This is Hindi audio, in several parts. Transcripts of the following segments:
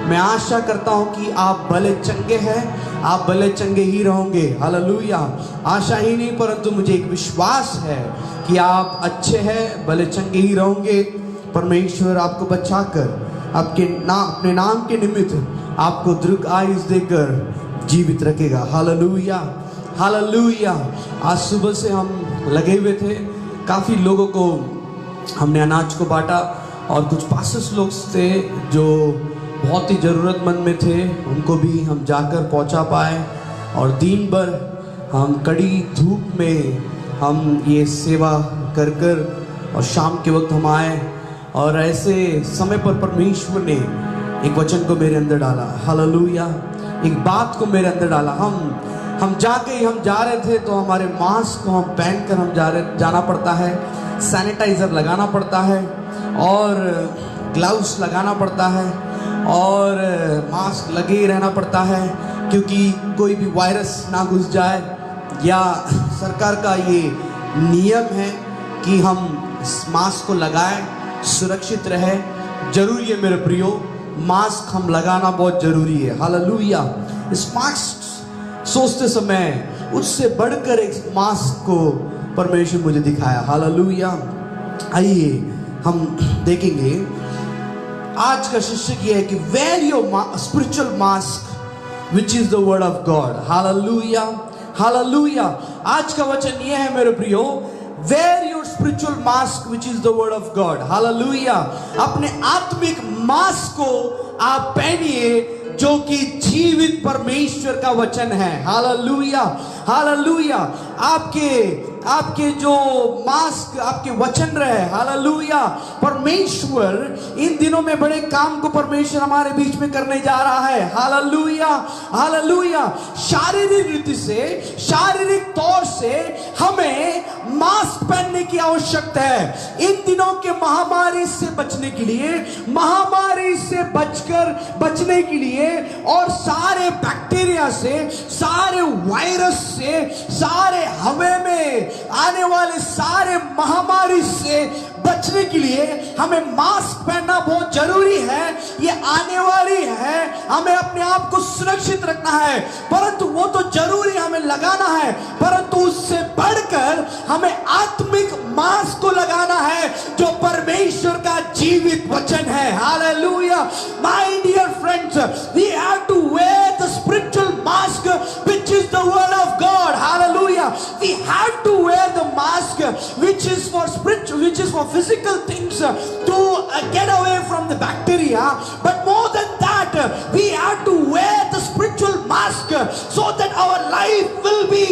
मैं आशा करता हूं कि आप भले चंगे हैं, आप भले चंगे ही रहोगे। हालेलुया। आशा ही नहीं परंतु मुझे एक विश्वास है कि आप अच्छे हैं, भले चंगे ही रहोगे। परमेश्वर आपको बचाकर अपने नाम के निमित्त आपको दीर्घ आयुष देकर जीवित रखेगा। Hallelujah, hallelujah. आज सुबह से हम लगे हुए थे, काफ़ी लोगों को हमने अनाज को बांटा और कुछ पास्टर्स लोग थे जो बहुत ही ज़रूरतमंद में थे, उनको भी हम जाकर पहुंचा पाए। और दिन भर हम कड़ी धूप में हम ये सेवा कर और शाम के वक्त हम आए और ऐसे समय पर परमेश्वर ने एक वचन को मेरे अंदर डाला। हालेलुया। एक बात को मेरे अंदर डाला। हम जा रहे थे तो हमारे मास्क को हम पहनकर हम जाना पड़ता है, सैनिटाइज़र लगाना पड़ता है और ग्लव्स लगाना पड़ता है और मास्क लगे ही रहना पड़ता है, क्योंकि कोई भी वायरस ना घुस जाए। या सरकार का ये नियम है कि हम मास्क को लगाएं, सुरक्षित रहे। जरूरी है मेरे प्रियो, मास्क हम लगाना बहुत जरूरी है। हालेलुया। इस मास्क सोचते समय उससे बढ़कर एक मास्क को परमेश्वर मुझे दिखाया। हालेलुया। आइए हम देखेंगे आज का शीर्षक ये है कि wear your spiritual mask which is the word of God. Hallelujah, hallelujah. आज का वचन ये है मेरे प्रियो, wear your spiritual mask which is the word of God. Hallelujah. अपने आत्मिक मास्क को आप पहनिए जो कि जीवित परमेश्वर का वचन है। Hallelujah, hallelujah. आपके जो मास्क आपके वचन रहे। हालेलुया। परमेश्वर इन दिनों में बड़े काम को परमेश्वर हमारे बीच में करने जा रहा है। Hallelujah, hallelujah. शारीरिक रीति से, शारीरिक तौर से हमें मास्क पहनने की आवश्यकता है। इन दिनों के महामारी से बचने के लिए, महामारी से बचने के लिए और सारे बैक्टीरिया से, सारे वायरस से, सारे हवा में आने वाले सारे महामारी से बचने के लिए हमें मास्क पहनना बहुत जरूरी है। ये आने वाली है, हमें अपने आप को सुरक्षित रखना है, परंतु वो तो जरूरी हमें लगाना है, परंतु उससे बढ़कर हमें आत्मिक मास्क को लगाना है जो परमेश्वर का जीवित वचन है। Hallelujah. My dear friends, we have to wear the spiritual mask which is the word of God. Hallelujah. We have to wear the mask which is for spiritual, which is for physical things to get away from the bacteria, but more than that we have to wear the spiritual mask so that our life will be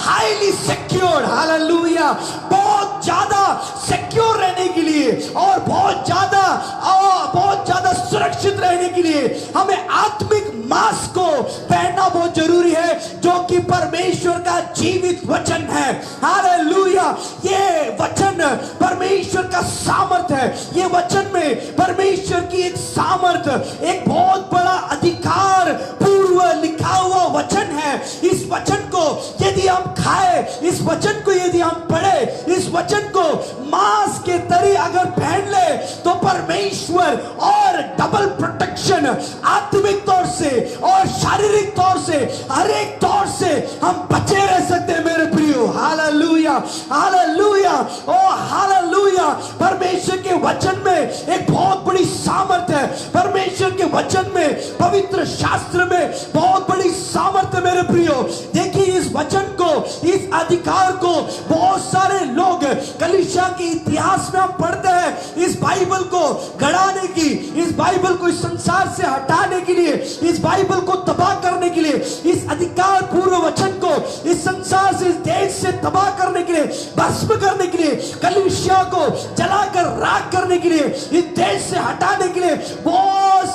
highly secured. Hallelujah. बहुत ज्यादा सिक्योर रहने के लिए और बहुत ज्यादा सुरक्षित रहने के लिए हमें आत्मिक मास्क को पहनना बहुत जरूरी है जो कि परमेश्वर का जीवित वचन है। हालेलुया। ये वचन परमेश्वर का सामर्थ है। ये वचन में परमेश्वर की एक सामर्थ, एक बहुत बड़ा अधिकार पूर्व लिखा हुआ वचन है। इस वचन को यदि हम खाए, इस वचन को यदि हम पढ़े, इस वचन को मांस के तरी अगर पहन ले तो परमेश्वर और डबल प्रोटेक्शन आत्मिक तौर से और शारीरिक तौर से, हर एक तौर से हम बचे रह सकते हैं मेरे प्रियो। हालेलुया, हालेलुया, ओ हालेलुया। परमेश्वर के वचन में एक बहुत बड़ी सामर्थ है। परमेश्वर के वचन में, पवित्र शास्त्र में बहुत बड़ी सामर्थ है मेरे प्रियो। देखिए इस वचन को, इस अधिकार को बहुत सारे लोग कलीसिया के इतिहास में हम पढ़ते हैं, इस बाइबल को गड़ाने की, इस बाइबल को इस संसार से हटाने के लिए, इस बाइबल को तबाह करने के लिए, इस अधिकार पूर्व वचन को इस संसार से, इस देश से तबाह करने के लिए, भस्म करने के लिए, कलीसिया को जलाकर राख करने के लिए, इस देश से हटाने के लिए बहुत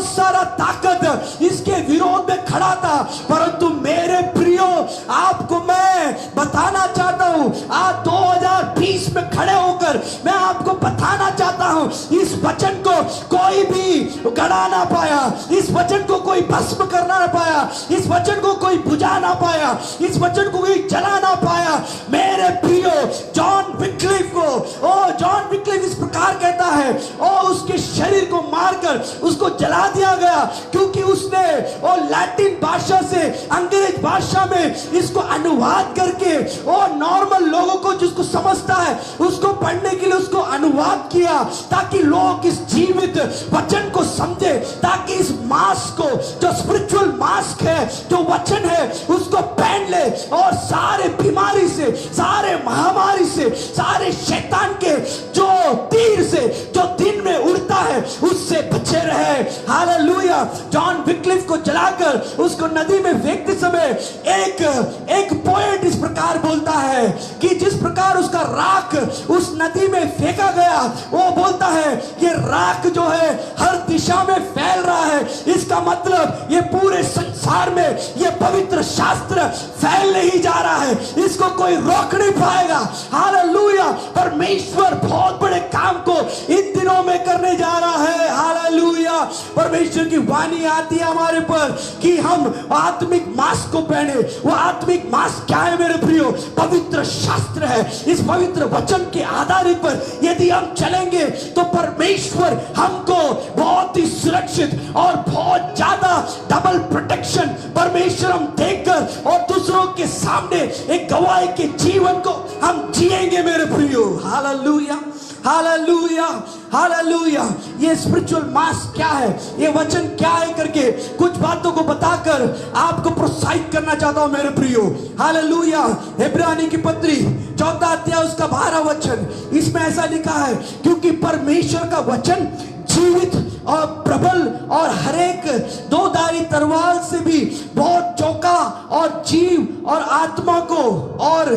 सारा ताकत इसके विरोध में खड़ा था। परंतु मेरे प्रियो, आपको मैं बताना चाहता हूं, आज 2020 में खड़े होकर मैं आपको बताना चाहता हूं, इस वचन वचन को कोई भी गड़ा ना पाया, इस वचन को कोई भस्म करना ना पाया, इस वचन को कोई बुझा ना पाया, इस वचन को कोई जला ना पाया। मेरे प्रियो, जॉन विक्लिफ को, जॉन विक्लिफ इस प्रकार कहता है, उसके शरीर को मारकर उसको जला दिया गया, क्योंकि उसने लैटिन भाषा से अंग्रेज भाषा में इसको अनुवाद करके नॉर्मल लोगों को जिसको समझता है उसको पढ़ने के लिए उसको अनुवाद किया, ताकि लोग इस जीवित वचन को समझे, ताकि इस मास्क को, जो स्पिरिचुअल मास्क है, जो वचन है, उसको पहन ले और सारे बीमारी से, सारे महामारी से, सारे शैतान के जो तीर से जो दिन में उड़ता है उससे बचे रहे। हालेलुया। जॉन विक्लिफ को जलाकर उसको नदी में फेंकते समय एक पोएट इस प्रकार बोलता है कि जिस प्रकार उसका राख उस नदी में फेंका गया, वो बोलता है ये राख जो है हर दिशा में फैल रहा है, इसका मतलब ये पूरे संसार में ये पवित्र शास्त्र फैलने ही जा रहा है, इसको कोई रोक नहीं पाएगा। हालेलुया। परमेश्वर बहुत बड़े काम को इन दिनों में करने जा रहा है। हालेलुया। परमेश्वर की वाणी आती है हमारे पर कि हम आत्मिक मास्क को पहने। वो आत्मिक मास्क क्या है मेरे प्रियो? पवित्र शास्त्र है। इस पवित्र वचन के आधारित पर यदि हम चलेंगे तो परमेश्वर हमको बहुत ही सुरक्षित और बहुत ज्यादा डबल प्रोटेक्शन परमेश्वर हम देखकर और दूसरों के सामने एक गवाही के जीवन को हम जिएंगे मेरे प्रियो। Hallelujah, hallelujah, hallelujah. ये स्पिरिचुअल मास्क क्या है, ये वचन क्या है करके कुछ बातों को बताकर आपको प्रोत्साहित करना चाहता हूं मेरे प्रियो। हालेलुया। इब्रानी की पत्री 14 अध्याय उसका 12 वचन, इसमें ऐसा लिखा है, क्योंकि परमेश्वर का वचन जीवित और प्रबल और हरेक दो धारी तलवार से भी बहुत चौका और जीव और आत्मा को और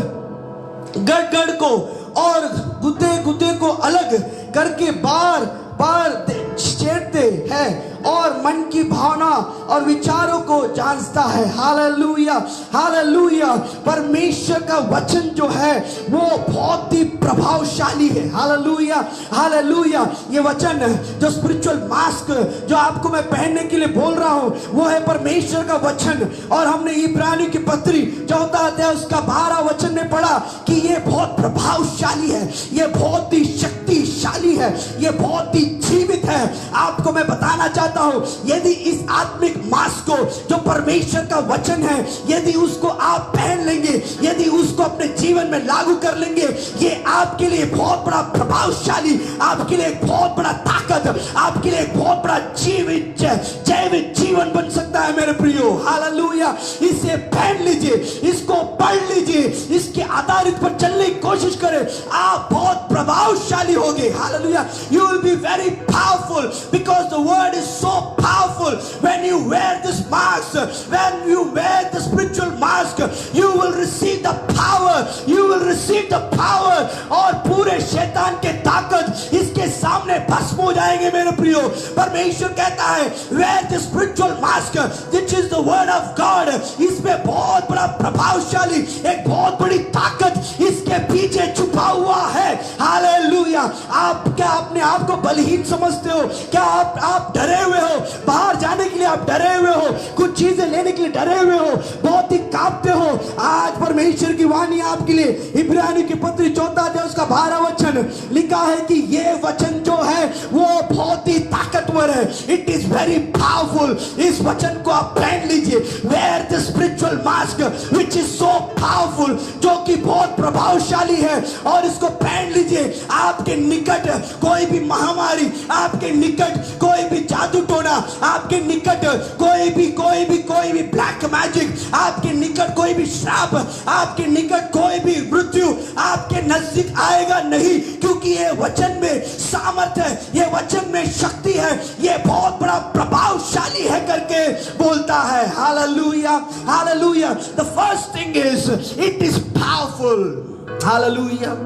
गड़ को और गुद्दे को अलग करके बार बार छेड़ते हैं और मन की भावना और विचारों को जांचता है। Hallelujah, hallelujah. परमेश्वर का वचन जो है वो बहुत ही प्रभावशाली है। Hallelujah, hallelujah. ये वचन जो स्पिरिचुअल मास्क जो आपको मैं पहनने के लिए बोल रहा हूं वो है परमेश्वर का वचन। और हमने इब्रानी की पत्री 14 अध्याय उसका 12 वचन में पढ़ा कि ये बहुत प्रभावशाली है, ये बहुत ही शक्तिशाली है, ये बहुत ही जीवित है। आपको मैं बताना चाहता हूं, यदि इस आत्मिक मास्क को जो परमेश्वर का वचन है, यदि उसको आप पहन लेंगे, यदि उसको अपने जीवन में लागू कर लेंगे, ये आपके लिए बहुत बड़ा प्रभावशाली, आपके लिए बहुत बड़ा ताकत, आपके लिए बहुत बड़ा जैविक जीवन बन सकता है मेरे प्रियो। हालेलुया। इसे पहन लीजिए, इसको पढ़ लीजिए, इसके आधारित पर चलने की कोशिश करें, आप बहुत प्रभावशाली होंगे। Hallelujah. You will be very powerful because the word is so powerful. When you wear this mask, when you wear the spiritual mask, you will receive the power, you will receive the power, और पूरे शैतान के ताकत इसके सामने भस्म हो जाएंगे मेरे प्रियो। परमेश्वर कहता है wear the spiritual mask which is the word of God। इसमें बहुत बड़ा प्रभावशाली एक बहुत बड़ी ताकत इसके पीछे छुपा हुआ है। हालेलुया। आप क्या अपने आप को बलहीन समझते हो? क्या आप डरे हुए हो? बाहर जाने के लिए आप डरे हुए हो, कुछ चीजें लेने के लिए डरे हुए हो, बहुत ही कांपते हो? आज परमेश्वर की वाणी आपके लिए इब्रानी की पत्री 14 अध्याय उसका 12 वचन लिखा है कि ये वचन जो है वो बहुत ही ताकतवर है। It is very powerful. इस वचन को आप पहन लीजिए। Wear the spiritual mask which is so powerful, जो कि बहुत प्रभावशाली है, और इसको पहन लीजिए। आपके निकट कोई भी महामारी, आपके निकट कोई भी जादू टोना, आपके निकट कोई भी ब्लैक मैजिक, आपके निकट कोई भी श्राप, आपके निकट कोई भी मृत्यु आपके नजदीक आएगा नहीं, क्योंकि ये वचन में सामर्थ है, ये वचन में शक्ति है, ये बहुत बड़ा प्रभावशाली है करके बोलता है। Hallelujah, hallelujah. The first thing is it is powerful. Hallelujah,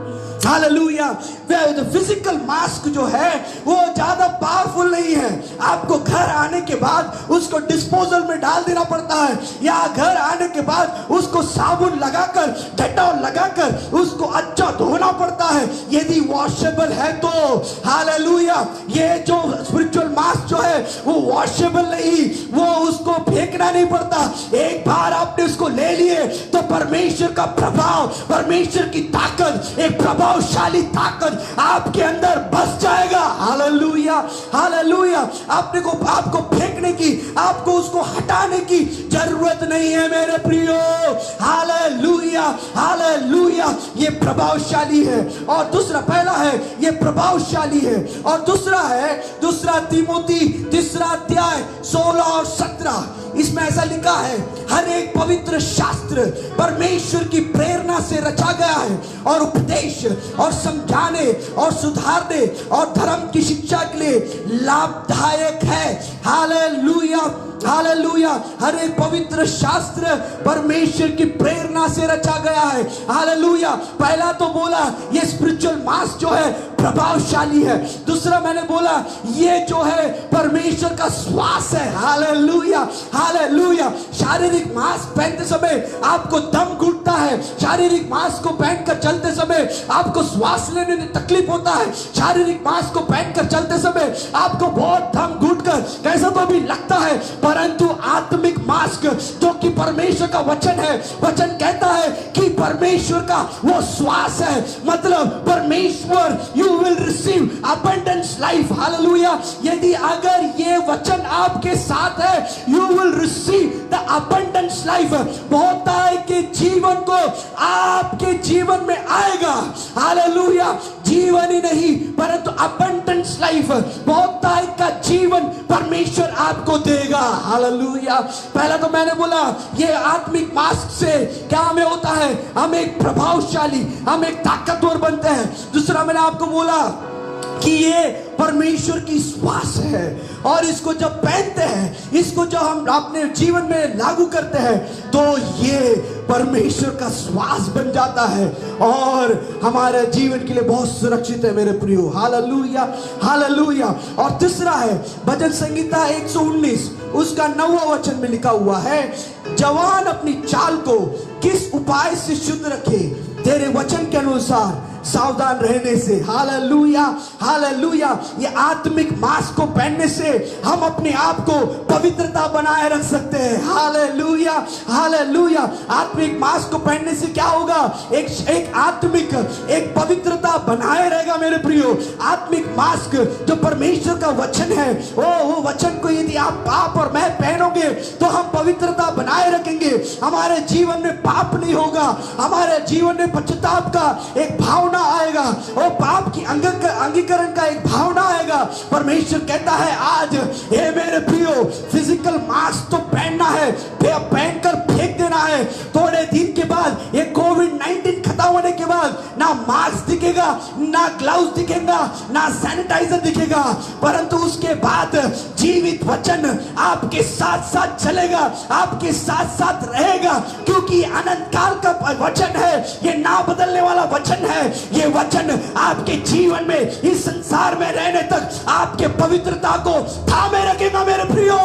hallelujah. The physical mask जो है वो ज्यादा पावरफुल नहीं है। आपको घर आने के बाद उसको डिस्पोजल में डाल देना पड़ता है, या घर आने के बाद उसको साबुन लगाकर, डेटॉल लगाकर उसको अच्छा धोना पड़ता है। यदि वॉशेबल है तो हालेलुया। ये जो वो वॉशेबल नहीं, वो उसको फेंकना नहीं पड़ता। एक बार आपने उसको ले लिए तो परमेश्वर का प्रभाव, परमेश्वर की ताकत, एक प्रभावशाली ताकत आपके अंदर बस जाएगा। Hallelujah, hallelujah. आपको फेंकने की, आपको उसको हटाने की जरूरत नहीं है मेरे प्रियो। Hallelujah, hallelujah. ये प्रभावशाली है। और दूसरा, पहला है ये प्रभावशाली है, और दूसरा है दूसरा तीमोथी 3 अध्याय 16 और 17, इसमें ऐसा लिखा है, हर एक पवित्र शास्त्र परमेश्वर की प्रेरणा से रचा गया है और उपदेश और समझाने और सुधारने और धर्म की शिक्षा के लिए लाभदायक है। Hallelujah, hallelujah. हर एक पवित्र शास्त्र परमेश्वर की प्रेरणा से रचा गया है। हालेलुया। पहला तो बोला ये स्पिरिचुअल मास जो है प्रभावशाली है। दूसरा मैंने बोला ये जो है परमेश्वर का श्वास है। Hallelujah, hallelujah. शारीरिक मांस पहनते समय आपको दम घुटता है, शारीरिक मांस को पहनकर चलते समय आपको श्वास लेने में तकलीफ होता है, शारीरिक मांस को पहनकर चलते समय आपको बहुत दम घुटकर कैसा तो भी लगता है, परंतु आत्मिक मास्क जो कि परमेश्वर का वचन है, वचन कहता है कि परमेश्वर का वो श्वास है, मतलब परमेश्वर you will receive abundance life. Hallelujah. यदि अगर ये वचन आपके साथ है, you will receive the abundance life. बहुतायत के जीवन को आपके जीवन में आएगा। हालेलुया। जीवन ही नहीं परंतु अबंडेंस लाइफ, बहुतायत का जीवन परमेश्वर आपको देगा। हालेलुया। पहला तो मैंने बोला ये आत्मिक मास्क से क्या हमें होता है, हम एक प्रभावशाली, हम एक ताकतवर बनते हैं। दूसरा मैंने आपको बोला कि ये परमेश्वर की श्वास है, और इसको जब पहनते हैं, इसको जब हम अपने जीवन में लागू करते हैं तो ये परमेश्वर का श्वास बन जाता है और हमारे जीवन के लिए बहुत सुरक्षित है मेरे प्रियो। Hallelujah, hallelujah. और तीसरा है भजन संहिता 119 उसका 9वां वचन में लिखा हुआ है, जवान अपनी चाल को किस उपाय से शुद्ध रखे, तेरे वचन के अनुसार सावधान रहने से। Hallelujah, hallelujah. ये आत्मिक मास्क को पहनने से हम अपने आप को पवित्रता बनाए रख सकते हैं। Hallelujah, hallelujah. आत्मिक मास्क को पहनने से क्या होगा, एक आत्मिक एक पवित्रता बनाए रहेगा मेरे प्रियो। आत्मिक मास्क जो परमेश्वर का वचन है, वो वचन को यदि आप और मैं पहनोगे तो हम पवित्रता बनाए रखेंगे। हमारे जीवन में पाप नहीं होगा, हमारे जीवन में पश्चाताप का एक भावना आएगा, और पाप की अंगीकरण का एक भावना आएगा। परमेश्वर कहता है आज हे मेरे प्रियो, फिजिकल मास्क तो पहनना है, पहनकर फेंक देना है। थोड़े दिन के बाद ये कोविड-19 खत्म होने के बाद ना मास्क दिखेगा, ना ग्लव्स दिखेगा, ना सैनिटाइजर दिखेगा, परंतु उसके बाद जीवित वचन आपके साथ साथ चलेगा, आपके साथ साथ रहेगा, क्योंकि अनंत काल का वचन है, ये ना बदलने वाला वचन है। ये वचन आपके जीवन में, इस संसार में रहने तक आपके पवित्रता को थामे रखेगा मेरे प्रियो।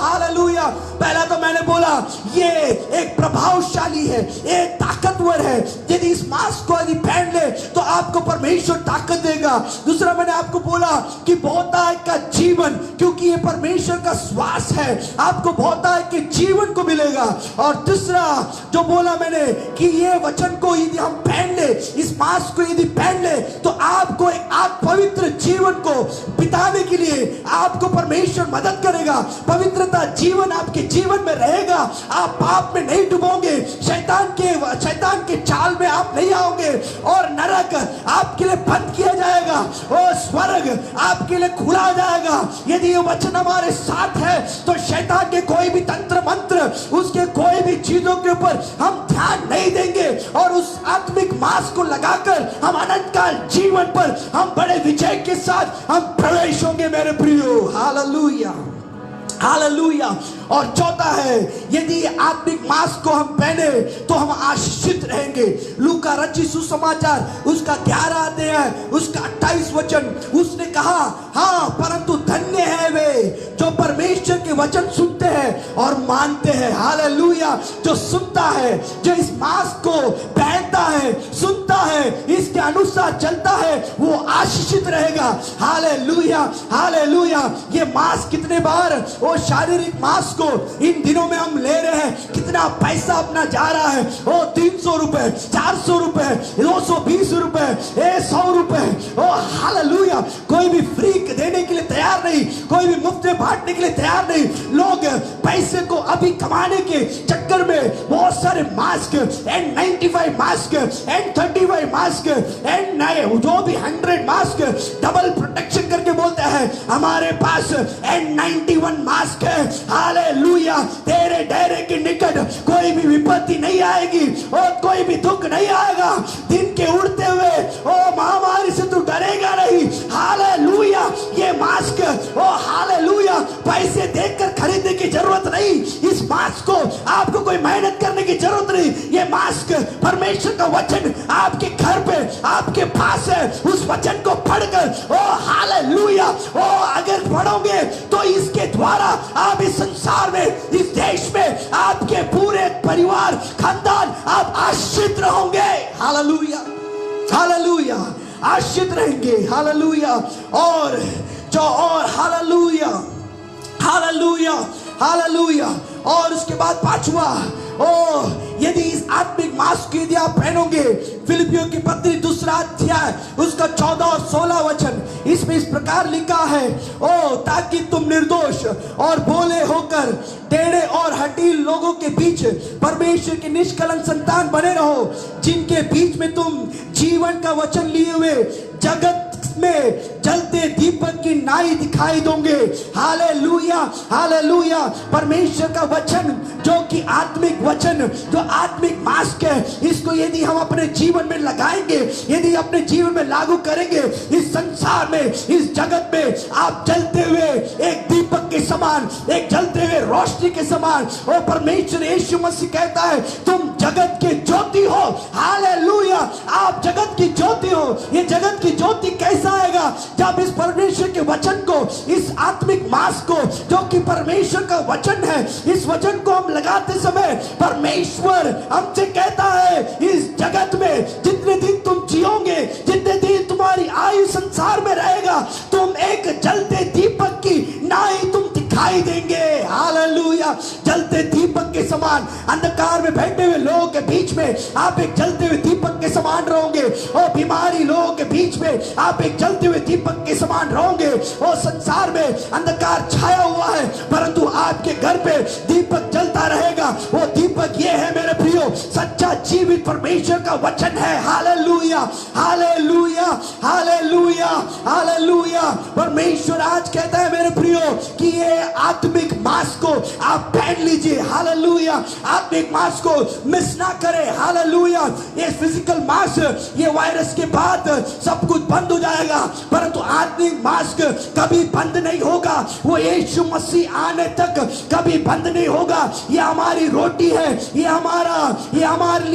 हालेलुया। पहला तो मैंने बोला ये एक प्रभावशाली है, एक ताकतवर है। यदि इस मास्क को यदि पहन ले तो आपको परमेश्वर ताकत देगा। दूसरा मैंने आपको बोला कि बहुतायत का जीवन, क्योंकि ये परमेश्वर का श्वास है, आपको बहुतायत के जीवन को मिलेगा। और तीसरा जो बोला मैंने कि ये वचन को यदि हम पहन ले, इस मास्क को यदि पहन ले तो आपको एक पवित्र जीवन को बिताने के लिए आपको परमेश्वर मदद करेगा। पवित्रता जीवन आपके जीवन में रहेगा, आप पाप में नहीं डूबोगे, शैतान के चाल में आप नहीं आओगे, और नरक आपके लिए बंद किया जाएगा और स्वर्ग आपके लिए खुला जाएगा। यदि ये वचन हमारे साथ है तो शैतान के कोई भी तंत्र मंत्र, उसके कोई भी चीजों के ऊपर हम ध्यान नहीं देंगे, और उस आत्मिक मास्क को लगाकर हम अनंत काल जीवन पर हम बड़े विजय के साथ हम प्रवेश होंगे मेरे प्रियो। Hallelujah, hallelujah. और चौथा है यदि आत्मिक मास्क को हम पहने तो हम आशीषित रहेंगे। लूका रचित सुसमाचार उसका 11 अध्याय उसका 28 वचन, उसने कहा हाँ परंतु धन्य है वे जो परमेश्वर के वचन सुनते हैं और मानते हैं। हालेलुया। जो सुनता है, जो इस मास्क को पहन देखता है, सुनता है, इसके अनुसार चलता है, वो आशीषित रहेगा। Hallelujah, hallelujah. ये मांस कितने बार, वो शारीरिक मांस को इन दिनों में हम ले रहे हैं, कितना पैसा अपना जा रहा है। ओ 300 रुपए, 400 रुपए, 220 रुपए, 100 रुपए। ओ हालेलुया। कोई भी फ्री देने के लिए तैयार नहीं, कोई भी मुफ्त में बांटने के लिए तैयार नहीं। लोग पैसे को अभी कमाने के चक्कर में बहुत सारे mask, N95 mask, N35 mask, जो भी 100 मास्क डबल प्रोटेक्शन करके बोलते हैं, हमारे पास N91 मास्क है। हालेलुया। तेरे डेरे के निकट कोई भी विपत्ति नहीं आएगी और कोई भी दुख नहीं आएगा। दिन के उड़ते हुए ओ महामारी से तू डरेगा नहीं। हालेलुया। ये मास्क, ओ हालेलुया, पैसे देकर खरीदने की जरूरत नहीं। इस मास्क को आपको कोई मेहनत करने की जरूरत नहीं। ये मास्क परमेश्वर का वचन आपके घर पे, आपके पास है। उस वचन को पढ़कर, ओ हालेलुया, ओ अगर पढ़ोगे तो इसके द्वारा आप इस संसार में, इस देश में, आपके पूरे परिवार, खानदान, आप आशीषित रहोगे। हालेलुया, हालेलुया, आशीषित रहेंगे। हालेलुया। और हालेलुया, हालेलुया, हालेलुया। और उसके बाद पांचवा, ओ यदि इस आत्मिक मास्क यदि आप पहनोगे, फिलिपियों की पत्री 2 अध्याय उसका 14 और 16 वचन, इसमें इस प्रकार लिखा है, ओ ताकि तुम निर्दोष और भोले होकर टेढ़े और हठील लोगों के बीच परमेश्वर की निष्कलंक संतान बने रहो, जिनके बीच में तुम जीवन का वचन लिए हुए जगत में जलते दीपक की नाई दिखाई दोगे। Hallelujah, hallelujah. परमेश्वर का वचन जो कि आत्मिक वचन, जो आत्मिक मास्क है, इसको यदि हम अपने जीवन में लगाएंगे, यदि अपने जीवन में लागू करेंगे, इस संसार में, इस जगत में आप जलते हुए एक दीपक के समान, एक जलते हुए रोशनी के समान। ओ परमेश्वर यीशु मसीह कहता है, तुम जगत के ज्योति हो। हालेलुया। आप जगत की ज्योति हो। ये जगत की ज्योति कैसा आएगा? जब इस परमेश्वर के वचन को, इस आत्मिक मास्क को जो कि परमेश्वर का वचन है, इस वचन को हम लगाते समय परमेश्वर हमसे कहता है, इस जगत में जितने दिन तुम जियोगे, जितने दिन तुम्हारी आयु संसार में रहेगा, तुम एक जलते दीपक की नाई तुम दिखाई देंगे। हालेलुया। जलते दीपक के समान अंधकार में बैठे हुए लोगों के बीच में आप एक जलते हुए दीपक के समान रहोगे। और बीमारी लोगों के बीच में आप एक जलते हुए दीपक के समान रहोगे। और संसार में अंधकार छाया हुआ है, परंतु आपके घर पे दीपक जलता रहेगा। वो दीपक ये है मेरे प्रियो, सच्चा जीवित परमेश्वर का वचन है। Hallelujah, hallelujah, hallelujah, hallelujah. परमेश्वर आज कहता है मेरे प्रियो कि ये आत्मिक मास्क को आप पहन लीजिए। हालेलुया। आत्मिक मास्क को मिस ना करें। हालेलुया। ये फिजिकल मास्क, ये वायरस के बाद सब कुछ बंद हो जाएगा, परंतु आत्मिक मास्क कभी बंद नहीं होगा। वो यीशु मसीह आने तक कभी बंद नहीं होगा। ये हमारी रोटी है, ये हमारे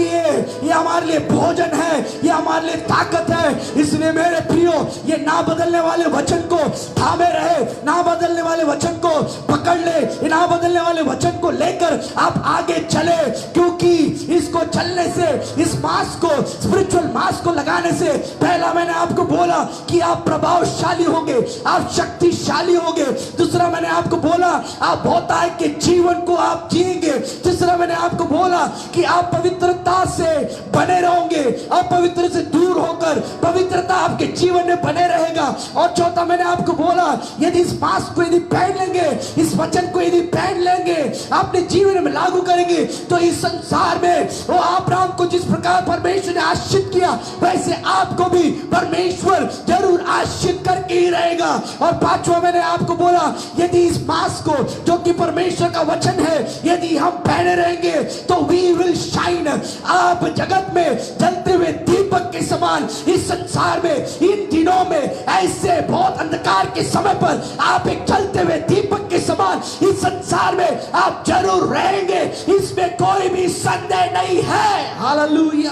लिए भोजन है, ये हमारे लिए ताकत है। इसलिए मेरे प्रियो, ये ना बदलने वाले वचन को थामे रहे, ना बदलने वाले वचन को पकड़ ले, ना बदलने वाले वचन को लेकर आप आगे चले, क्योंकि इसको चलने से, इस मास्क को, स्पिरिचुअल मास्क को लगाने से पहला मैंने आपको बोला कि आप प्रभावशाली होंगे, आप शक्तिशाली होंगे। दूसरा मैंने आपको बोला आप भौतिक के जीवन को आप जिएंगे। तीसरा मैंने आपको बोला कि आप पवित्रता से बने रहोगे, अपवित्र से दूर होकर पवित्रता आपके जीवन में बने रहेगा। और चौथा मैंने आपको बोला, यदि इस मास्क को यदि पहन लेंगे, इस वचन को यदि पहन लेंगे, अपने जीवन में लागू करेंगे, तो इस संसार में वो अब्राहम को जिस प्रकार परमेश्वर ने आशीषित किया, वैसे आपको भी परमेश्वर जरूर आशीषित करके ही रहेगा। और पांचवा मैंने आपको बोला, यदि इस मास्क को जो कि परमेश्वर का वचन है, यदि हम पहने रहेंगे तो वी विल शाइन। आप जगत में जलते हुए दीपक के समान इस संसार में, इन दिनों में, ऐसे बहुत अंधकार के समय पर आप एक जलते हुए दीपक के समान इस संसार में आप जरूर रहेंगे। इसमें कोई भी संदेह नहीं है। Hallelujah,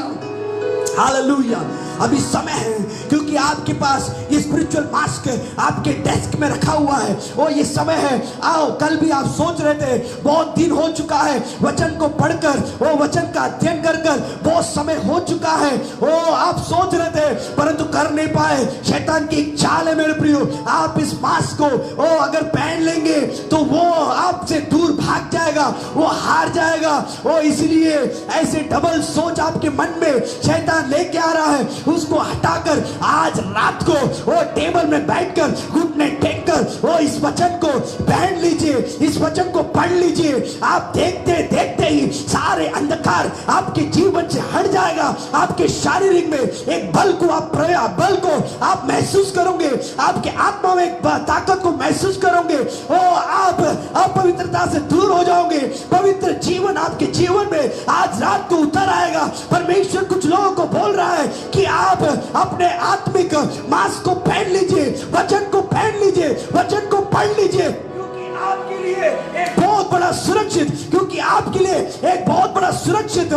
hallelujah. अभी समय है, क्योंकि आपके पास ये स्पिरिचुअल मास्क आपके डेस्क में रखा हुआ है। ओ ये समय है, आओ। कल भी आप सोच रहे थे, बहुत दिन हो चुका है वचन को पढ़कर, ओ वचन का अध्ययन कर कर बहुत समय हो चुका है। ओ आप सोच रहे थे परंतु कर नहीं पाए। शैतान की एक चाल है मेरे प्रियो, आप इस मास्क को ओ अगर पहन लेंगे तो वो आपसे दूर भाग जाएगा, वो हार जाएगा। ओ इसलिए ऐसे डबल सोच आपके मन में शैतान लेके आ रहा है, उसको हटाकर आज रात को वो टेबल में बैठकर घुटने टेककर वो इस वचन को पहन लीजिए, इस वचन को पढ़ लीजिए। आप देखते देखते ही सारे अंधकार आपके जीवन से हट जाएगा। आपके शारीरिक में एक बल को आप महसूस करोगे, आपके आत्मा में एक ताकत को महसूस करोगे। ओ आप अपवित्रता से दूर हो जाओगे। पवित्र जीवन आपके जीवन में आज रात को उतर आएगा। परमेश्वर कुछ लोगों को बोल रहा है कि आप अपने आत्मिक मास्क को पहन लीजिए, वचन को पहन लीजिए, वचन को पढ़ लीजिए, क्योंकि आपके लिए एक बहुत बड़ा सुरक्षित, क्योंकि आपके लिए एक बहुत बड़ा सुरक्षित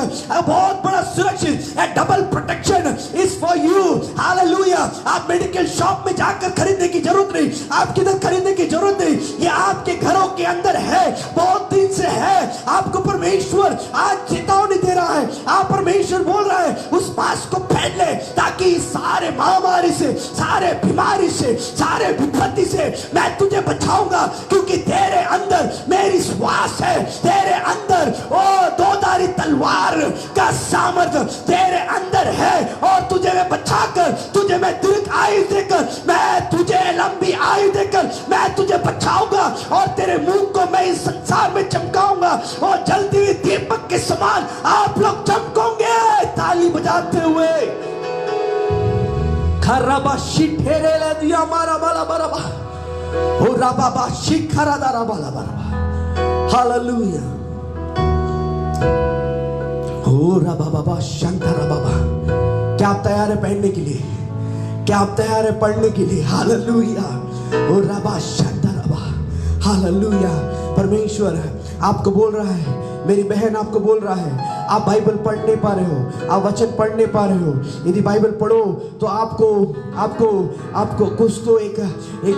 double protection is for you. Hallelujah. आप मेडिकल शॉप में जाकर खरीदने की जरूरत नहीं, आप किधर खरीदने की जरूरत नहीं, ये आपके घरों के अंदर है, बहुत दिन से है। आपको परमेश्वर आज चेतावनी दे रहा है। आप परमेश्वर बोल रहा है उस मास्क को पहन ले, ताकि सारे महामारी से, सारे बीमारी से, सारे विपत्ति से मैं तुझे बचाऊंगा, क्योंकि तेरे अंदर मेरी श्वास है, तेरे अंदर ओ दोधारी तलवार का सामर्थ्य तेरे अंदर है। और तुझे मैं बचाकर, तुझे मैं दीर्घ आयु देकर, मैं तुझे लंबी आयु देकर मैं तुझे बचाऊंगा, और तेरे मुंह को मैं इस संसार में चमकाऊंगा, और जलती हुई दीपक के समान आप लोग चमकोगे। ताली बजाते हुए खराबा शिठेरे ले दिया मारा बाला बराबा, ओ राबाबा शिखरा दारा बाला बराबा। हालेलुया। ओ राबाबा शंकरा बाबा। क्या आप तैयार है पहनने के लिए? क्या आप तैयार है पढ़ने के लिए? हालेलुया। ओ राबा शंकरा बाबा। हालेलुया। परमेश्वर आपको बोल रहा है, मेरी बहन आपको बोल रहा है, आप बाइबल पढ़ नहीं पा रहे हो, आप वचन पढ़ नहीं पा रहे हो। यदि बाइबल पढ़ो तो आपको कुछ तो एक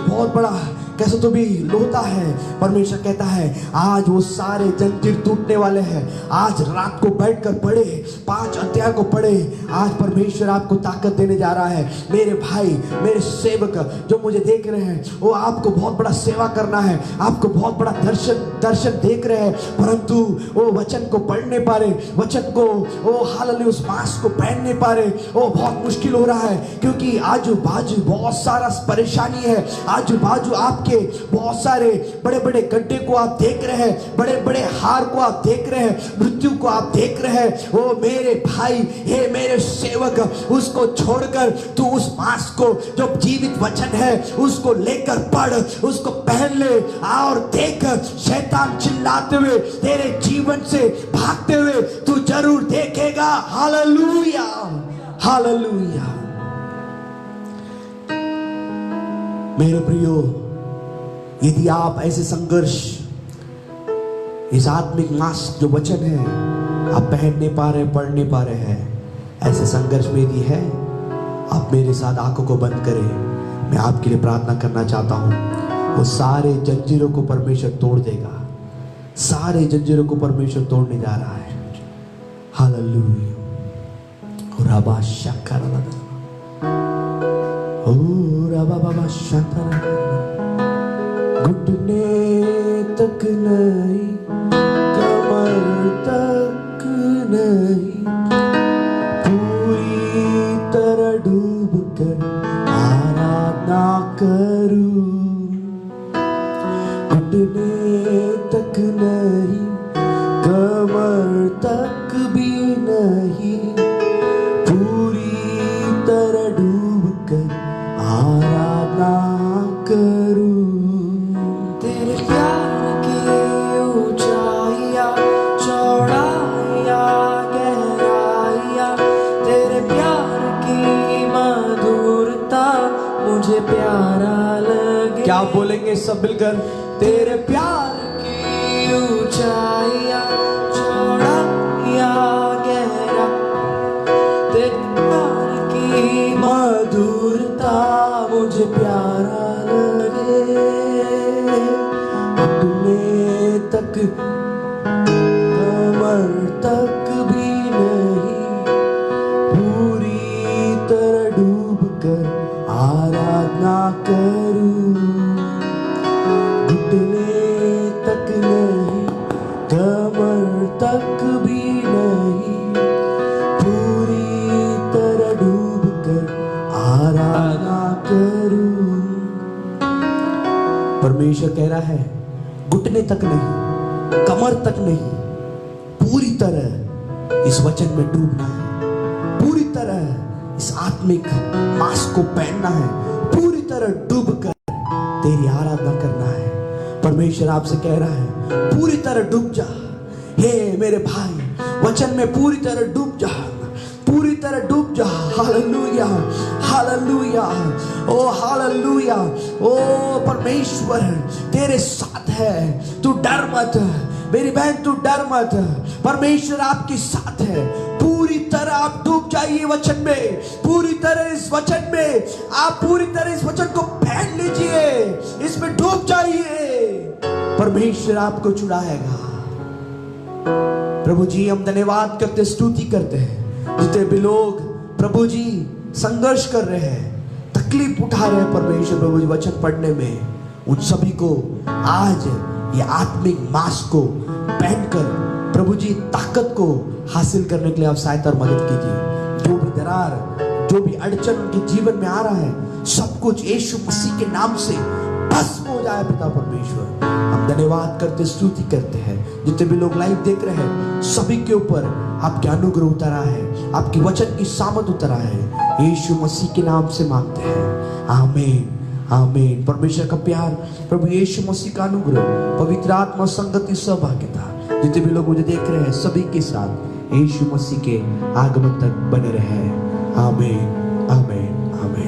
बहुत बड़ा कैसे तो भी लोता है। परमेश्वर कहता है आज वो सारे जंजीर टूटने वाले हैं। आज रात को बैठकर पढ़े, 5 अध्याय को पढ़े। आज परमेश्वर आपको ताकत देने जा रहा है। मेरे भाई, मेरे सेवक जो मुझे देख रहे हैं, वो आपको बहुत बड़ा सेवा करना है, आपको बहुत बड़ा दर्शन देख रहे हैं, परंतु वो वचन को पढ़ नहीं पा रहे, वचन को वो हालेलुया उस मास्क को पहन नहीं पा रहे। वो बहुत मुश्किल हो रहा है, क्योंकि आजू बाजू बहुत सारा परेशानी है। आजू बाजू आपके बहुत सारे बड़े बड़े गड्ढे को आप देख रहे हैं, बड़े बड़े हार को आप देख रहे हैं, मृत्यु को आप देख रहे हैं। वो मेरे भाई, हे मेरे सेवक, उसको छोड़कर तू उस मास्क को, जो जीवित वचन है, उसको लेकर पढ़, उसको पहन ले, और देख शैतान चिल्लाते हुए तेरे जीवन से भागते हुए तू जरूर देखेगा। हालेलुया। हालेलुया। मेरे प्रियो, यदि आप ऐसे संघर्ष, इस आत्मिक मास्क जो वचन है आप पहन नहीं पा रहे, पढ़ नहीं पा रहे हैं, ऐसे संघर्ष में यदि है, आप मेरे साथ आंखों को बंद करें। मैं आपके लिए प्रार्थना करना चाहता हूं। वो सारे जंजीरों को परमेश्वर तोड़ देगा, सारे जंजीरों को परमेश्वर तोड़ने जा रहा है। हालेलुया। रबा शंकरा, ओ रबा बाबा शंकरा। घुटने तक नहीं, कमर तक नहीं, पूरी तरह डूब कर आराधना करूं। घुटने तक नहीं, कमर तक भी नहीं, पूरी तरह डूब कर आराधना करूं। प्यारा लगे। क्या आप बोलेंगे सब मिलकर? तेरे प्यार की ऊंचाइयां, चौड़ाइयां, गहरा, तेरे मुझे प्यारा लगे, घुटने तक कमर तक भी नहीं, पूरी तरह डूब कर आराधना करूं। घुटने तक नहीं, कमर तक भी नहीं, पूरी तरह डूब कर आराधना करूं। परमेश्वर कह रहा है घुटने तक नहीं, कमर तक नहीं, पूरी तरह इस वचन में डूबना है, पूरी तरह इस आत्मिक मास्क को पहनना है, पूरी तरह डूब कर तेरी आराधना करना है। परमेश्वर आपसे कह रहा है पूरी तरह डूब जा। हे मेरे भाई, वचन में पूरी तरह डूब जा, पूरी तरह डूब जा। हालेलुया, हालेलुया, ओ हालेलुया। ओ परमेश्वर तेरे साथ है, तू डर मत मेरी बहन, तू डर मत, परमेश्वर आपके साथ है। पूरी तरह आप डूब जाइए वचन में, पूरी तरह इस वचन में, आप पूरी तरह इस वचन को पहन लीजिए, इसमें डूब जाइए, परमेश्वर आपको छुड़ाएगा। प्रभु जी हम धन्यवाद करते, स्तुति करते हैं, जितने भी लोग प्रभु जी संघर्ष कर रहे हैं, तकलीफ उठा रहे हैं परमेश्वर प्रभु जी वचन पढ़ने में, उन सभी को आज ये आत्मिक मास्क को पहनकर प्रभु जी ताकत को हासिल करने के लिए आप सहायता और मदद कीजिए। जो भी दरार, जो भी अड़चन उनके जीवन में आ रहा है, सब कुछ यीशु मसीह के नाम से भस्म हो जाए पिता परमेश्वर। हम धन्यवाद करते, स्तुति करते हैं, जितने भी लोग लाइव देख रहे हैं सभी के ऊपर आपके अनुग्रह उतरा है, आपकी वचन की सामर्थ उतरा है, यीशु मसीह के नाम से मांगते हैं, आमीन, आमीन। परमेश्वर का प्यार, प्रभु यीशु मसीह का अनुग्रह, पवित्र आत्मा संगति, सहभागिता, जितने भी लोग मुझे देख रहे हैं सभी के साथ यीशु मसीह के आगमन तक बने रहे। आमीन, आमीन।